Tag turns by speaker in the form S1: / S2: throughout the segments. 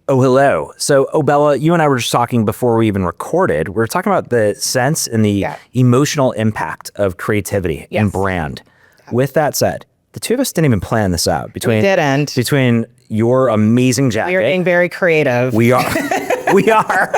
S1: Oh, hello. So, Obele, you and I were just talking before we even recorded. We were talking about the sense and the emotional impact of creativity and brand. With that said, the two of us didn't even plan this out.
S2: We didn't.
S1: Between your amazing jacket.
S2: We are being very creative.
S1: We are. We are.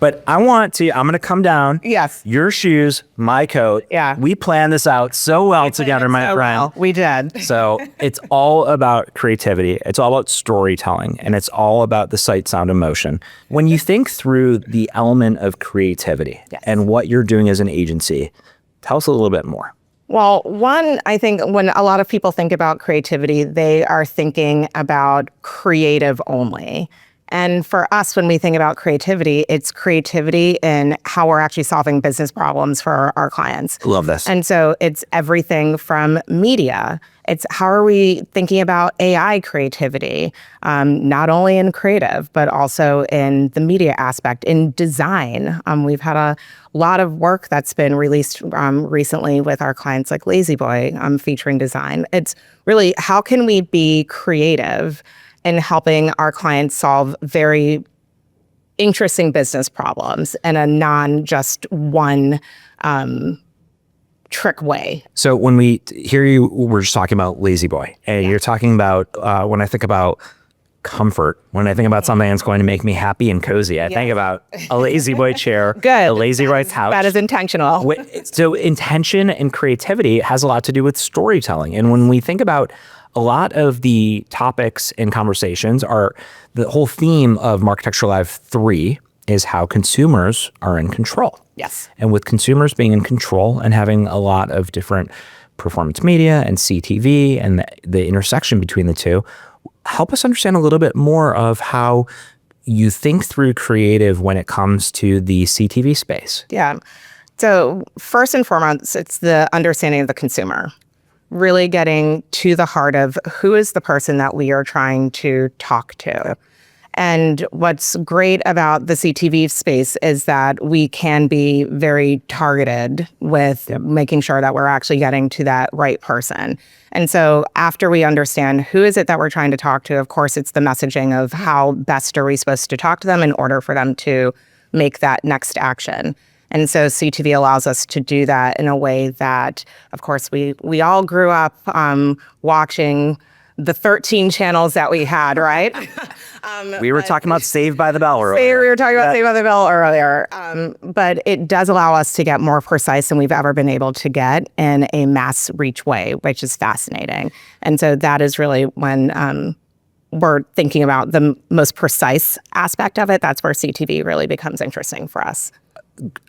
S1: But I'm going to come down.
S2: Yes.
S1: Your shoes, my coat.
S2: Yeah.
S1: We planned this out so well together, my friend.
S2: Well. We did.
S1: So it's all about creativity. It's all about storytelling, and it's all about the sight, sound, and motion. When you think through the element of creativity and what you're doing as an agency, tell us a little bit more.
S2: Well, one, I think when a lot of people think about creativity, they are thinking about creative only. And for us, when we think about creativity, it's creativity in how we're actually solving business problems for our clients.
S1: Love this.
S2: And so it's everything from media. It's how are we thinking about AI creativity, not only in creative, but also in the media aspect, in design. We've had a lot of work that's been released recently with our clients like La-Z-Boy featuring design. It's really how can we be creative in helping our clients solve very interesting business problems in a non-just one trick way.
S1: So when we hear you, we're just talking about La-Z-Boy, and you're talking about when I think about comfort, when I think about something that's going to make me happy and cozy, I think about a La-Z-Boy chair, a La-Z-Boy couch.
S2: That is intentional.
S1: So intention and creativity has a lot to do with storytelling. And when we think about a lot of the topics and conversations are the whole theme of Marketecture Live 3 is how consumers are in control.
S2: Yes.
S1: And with consumers being in control and having a lot of different performance media and CTV and the intersection between the two, help us understand a little bit more of how you think through creative when it comes to the CTV space.
S2: Yeah. So first and foremost, it's the understanding of the consumer. Really getting to the heart of who is the person that we are trying to talk to. And what's great about the CTV space is that we can be very targeted with making sure that we're actually getting to that right person. And so after we understand who is it that we're trying to talk to, of course, it's the messaging of how best are we supposed to talk to them in order for them to make that next action. And so CTV allows us to do that in a way that, of course, we all grew up watching the 13 channels that we had, right?
S1: We were talking about Saved by the Bell earlier.
S2: We were talking about Saved by the Bell earlier. But it does allow us to get more precise than we've ever been able to get in a mass reach way, which is fascinating. And so that is really when we're thinking about the most precise aspect of it. That's where CTV really becomes interesting for us.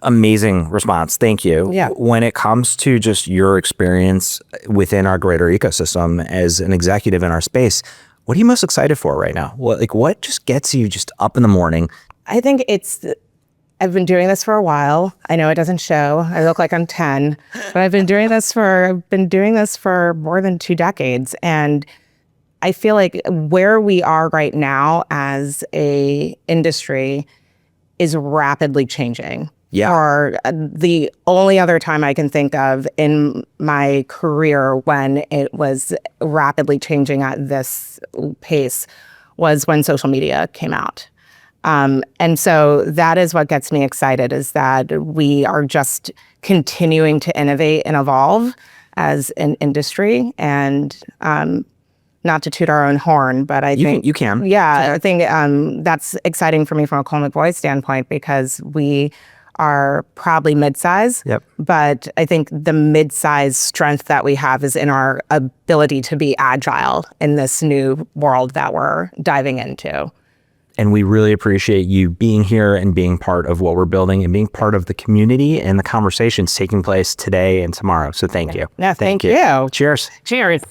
S1: Amazing response. Thank you.
S2: Yeah.
S1: When it comes to just your experience within our greater ecosystem as an executive in our space, what are you most excited for right now? What just gets you just up in the morning?
S2: I think I've been doing this for a while. I know it doesn't show. I look like I'm 10, but I've been doing this for more than 2 decades. And I feel like where we are right now as a industry is rapidly changing.
S1: Yeah.
S2: Or the only other time I can think of in my career when it was rapidly changing at this pace was when social media came out. And so that is what gets me excited, is that we are just continuing to innovate and evolve as an industry. And not to toot our own horn, but I think
S1: you can.
S2: Yeah, I think that's exciting for me from a Colle McVoy standpoint, because we are probably mid-size.
S1: Yep.
S2: But I think the mid-size strength that we have is in our ability to be agile in this new world that we're diving into.
S1: And we really appreciate you being here and being part of what we're building and being part of the community and the conversations taking place today and tomorrow. So thank you.
S2: Yeah, thank you.
S1: Cheers.
S2: Cheers.